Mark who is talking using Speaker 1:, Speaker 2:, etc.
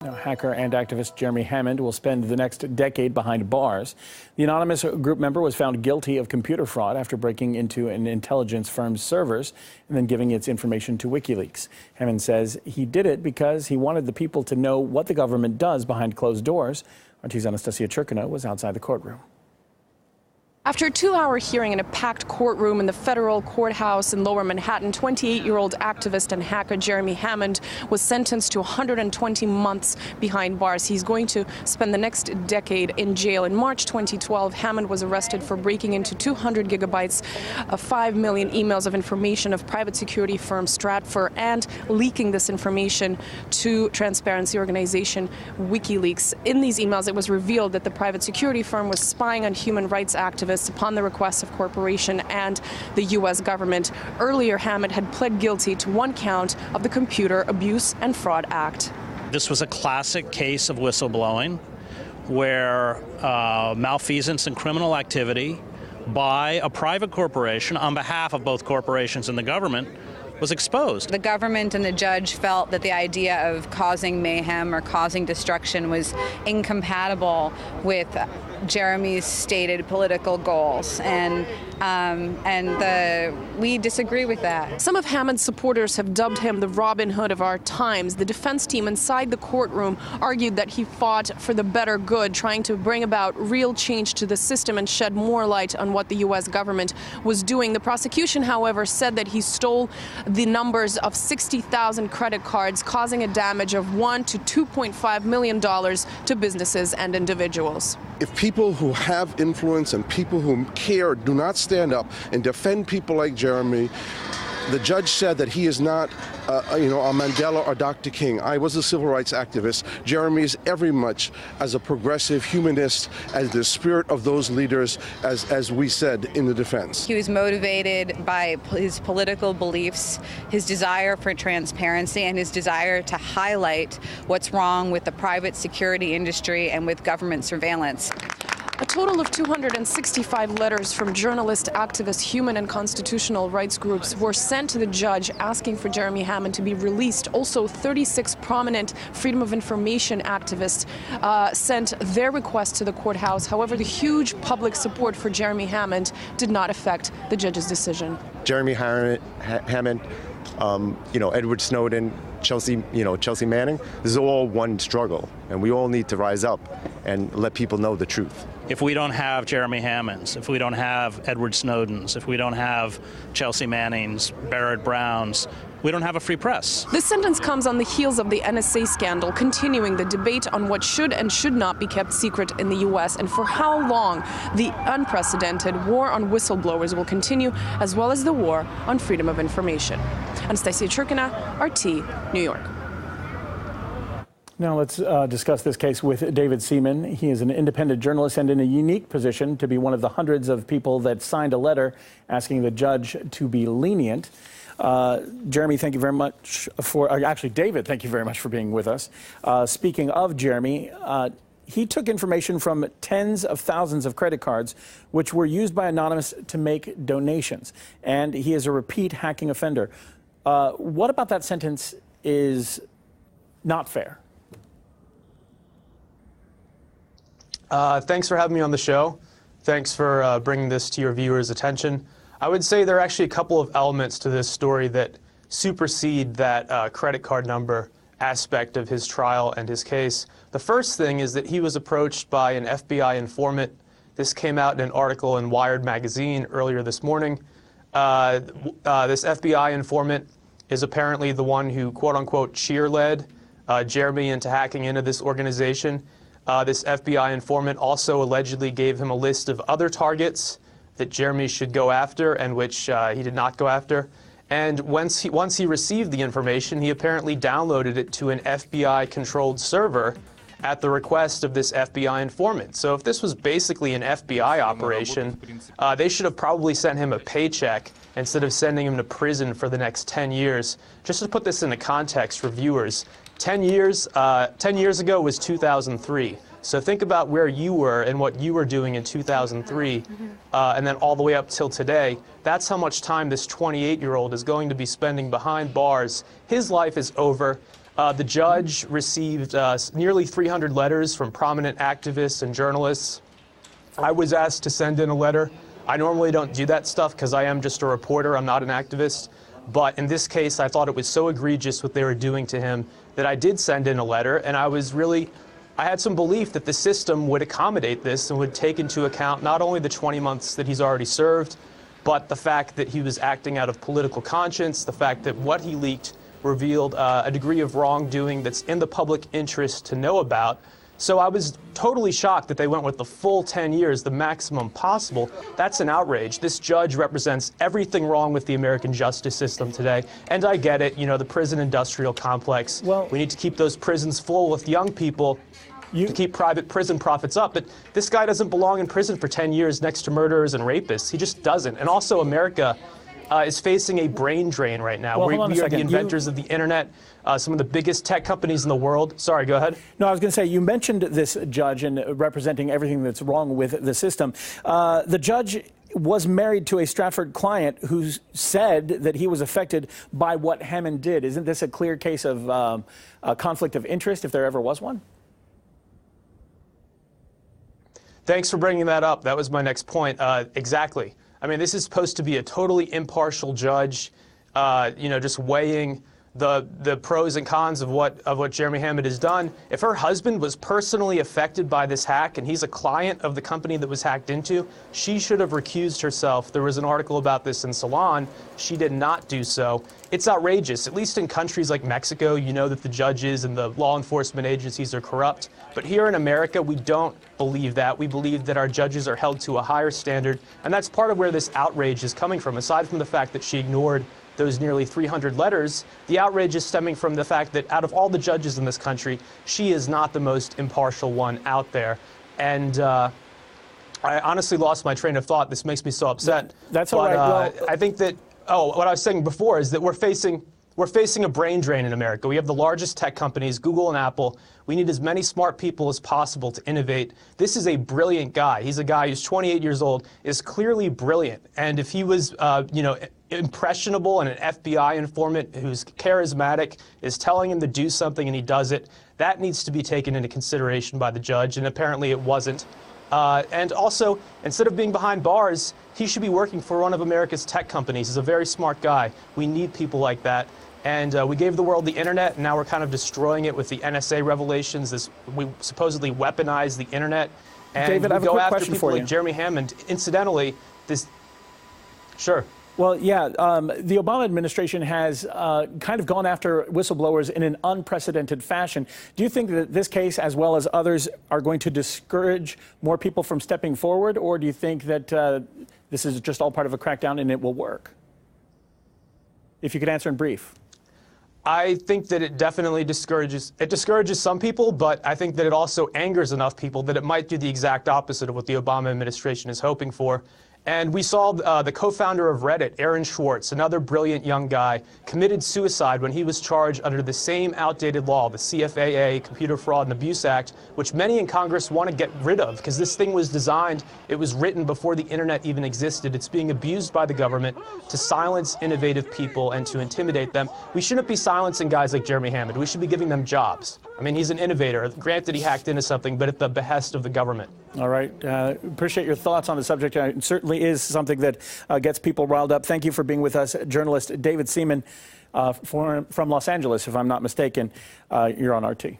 Speaker 1: Now, hacker and activist Jeremy Hammond will spend the next decade behind bars. The anonymous group member was found guilty of computer fraud after breaking into an intelligence firm's servers and then giving its information to Wikileaks. Hammond says he did it because he wanted the people to know what the government does behind closed doors. RT's Anastasia Churkina was outside the courtroom.
Speaker 2: After a 2-hour hearing in a packed courtroom in the federal courthouse in Lower Manhattan, 28-year-old activist and hacker Jeremy Hammond was sentenced to 120 months behind bars. He's going to spend the next decade in jail. In March 2012, Hammond was arrested for breaking into 200 gigabytes of 5 million emails of information of private security firm Stratfor and leaking this information to transparency organization Wikileaks. In these emails, it was revealed that the private security firm was spying on human rights activists upon the request of corporation and the U.S. government. Earlier, Hammond had pled guilty to one count of the Computer Abuse and Fraud Act.
Speaker 3: This was a classic case of whistleblowing where malfeasance and criminal activity by a private corporation on behalf of both corporations and the government was exposed.
Speaker 4: The government and the judge felt that the idea of causing mayhem or causing destruction was incompatible with Jeremy's stated political goals, and we disagree with that.
Speaker 2: Some of Hammond's supporters have dubbed him the Robin Hood of our times. The defense team inside the courtroom argued that he fought for the better good, trying to bring about real change to the system and shed more light on what the U.S. government was doing. The prosecution, however, said that he stole the numbers of 60,000 credit cards, causing a damage of $1 to $2.5 million to businesses and individuals.
Speaker 5: If people who have influence and people who care do not stand up and defend people like Jeremy, the judge said that he is not, a Mandela or Dr. King. I was a civil rights activist. Jeremy is every much as a progressive humanist, as the spirit of those leaders, as we said in the defense.
Speaker 4: He was motivated by his political beliefs, his desire for transparency, and his desire to highlight what's wrong with the private security industry and with government surveillance.
Speaker 2: A total of 265 letters from journalists, activists, human and constitutional rights groups were sent to the judge asking for Jeremy Hammond to be released. Also, 36 prominent freedom of information activists sent their request to the courthouse. However, the huge public support for Jeremy Hammond did not affect the judge's decision.
Speaker 6: Jeremy Hammond, Edward Snowden, Chelsea Manning, this is all one struggle, and we all need to rise up and let people know the truth.
Speaker 3: If we don't have Jeremy Hammonds, if we don't have Edward Snowdens, if we don't have Chelsea Mannings, Barrett Browns, we don't have a free press.
Speaker 2: This sentence comes on the heels of the NSA scandal, continuing the debate on what should and should not be kept secret in the U.S. and for how long the unprecedented war on whistleblowers will continue, as well as the war on freedom of information. Anastasia Churkina, RT, New York.
Speaker 1: Now let's discuss this case with David Seaman. He is an independent journalist and in a unique position to be one of the hundreds of people that signed a letter asking the judge to be lenient. Jeremy, thank you very much David, thank you very much for being with us. Speaking of Jeremy, he took information from tens of thousands of credit cards, which were used by Anonymous to make donations. And he is a repeat hacking offender. What about that sentence is not fair?
Speaker 7: Thanks for having me on the show. Thanks for bringing this to your viewers' attention. I would say there are actually a couple of elements to this story that supersede that credit card number aspect of his trial and his case. The first thing is that he was approached by an FBI informant. This came out in an article in Wired magazine earlier this morning. This FBI informant is apparently the one who, quote-unquote, cheerled Jeremy into hacking into this organization. This FBI informant also allegedly gave him a list of other targets that Jeremy should go after and which he did not go after. And once he received the information, he apparently downloaded it to an FBI-controlled server at the request of this FBI informant. So if this was basically an FBI operation, they should have probably sent him a paycheck instead of sending him to prison for the next 10 years. Just to put this into context for viewers, 10 years ago was 2003. So think about where you were and what you were doing in 2003, and then all the way up till today. That's how much time this 28-year-old is going to be spending behind bars. His life is over. The judge received nearly 300 letters from prominent activists and journalists. I was asked to send in a letter. I normally don't do that stuff because I am just a reporter. I'm not an activist. But in this case, I thought it was so egregious what they were doing to him that I did send in a letter. And I had some belief that the system would accommodate this and would take into account not only the 20 months that he's already served, but the fact that he was acting out of political conscience, the fact that what he leaked revealed a degree of wrongdoing that's in the public interest to know about. So I was totally shocked that they went with the full 10 years, the maximum possible. That's an outrage. This judge represents everything wrong with the American justice system today. And I get it, the prison industrial complex.
Speaker 1: Well,
Speaker 7: we need to keep those prisons full with young people to keep private prison profits up. But this guy doesn't belong in prison for 10 years next to murderers and rapists. He just doesn't. And also America is facing a brain drain right now.
Speaker 1: Well,
Speaker 7: we are the
Speaker 1: second.
Speaker 7: inventors of the internet, some of the biggest tech companies in the world. Sorry, go ahead.
Speaker 1: No, I was going to say, you mentioned this judge and representing everything that's wrong with the system. The judge was married to a Stratford client who said that he was affected by what Hammond did. Isn't this a clear case of a conflict of interest, if there ever was one?
Speaker 7: Thanks for bringing that up. That was my next point. Exactly. I mean, this is supposed to be a totally impartial judge, just weighing the pros and cons of what Jeremy Hammond has done. If her husband was personally affected by this hack and he's a client of the company that was hacked into, she should have recused herself. There was an article about this in Salon. She did not do so. It's outrageous. At least in countries like Mexico, you know that the judges and the law enforcement agencies are corrupt. But here in America, we don't believe that. We believe that our judges are held to a higher standard. And that's part of where this outrage is coming from. Aside from the fact that she ignored those nearly 300 letters, the outrage is stemming from the fact that out of all the judges in this country, she is not the most impartial one out there. And I honestly lost my train of thought. This makes me so upset.
Speaker 1: That's all right. Well,
Speaker 7: I think that, what I was saying before is that we're facing a brain drain in America. We have the largest tech companies, Google and Apple. We need as many smart people as possible to innovate. This is a brilliant guy. He's a guy who's 28 years old, is clearly brilliant. And if he was, impressionable and an FBI informant who's charismatic is telling him to do something and he does it, that needs to be taken into consideration by the judge, and apparently it wasn't. And also, instead of being behind bars, he should be working for one of America's tech companies. He's a very smart guy. We need people like that. And we gave the world the internet, and now we're kind of destroying it with the NSA revelations. We supposedly weaponize the internet. And
Speaker 1: David, I have a quick question for you.
Speaker 7: Like Jeremy Hammond. Incidentally, Sure.
Speaker 1: Well, yeah, the Obama administration has kind of gone after whistleblowers in an unprecedented fashion. Do you think that this case, as well as others, are going to discourage more people from stepping forward, or do you think that this is just all part of a crackdown and it will work? If you could answer in brief.
Speaker 7: I think that it definitely discourages some people, but I think that it also angers enough people that it might do the exact opposite of what the Obama administration is hoping for. And we saw the co-founder of Reddit, Aaron Swartz, another brilliant young guy, committed suicide when he was charged under the same outdated law, the CFAA, Computer Fraud and Abuse Act, which many in Congress want to get rid of because this thing was designed, it was written before the internet even existed. It's being abused by the government to silence innovative people and to intimidate them. We shouldn't be silencing guys like Jeremy Hammond. We should be giving them jobs. I mean, he's an innovator. Granted, he hacked into something, but at the behest of the government.
Speaker 1: All right. Appreciate your thoughts on the subject. It certainly is something that gets people riled up. Thank you for being with us. Journalist David Seaman from Los Angeles, if I'm not mistaken. You're on RT.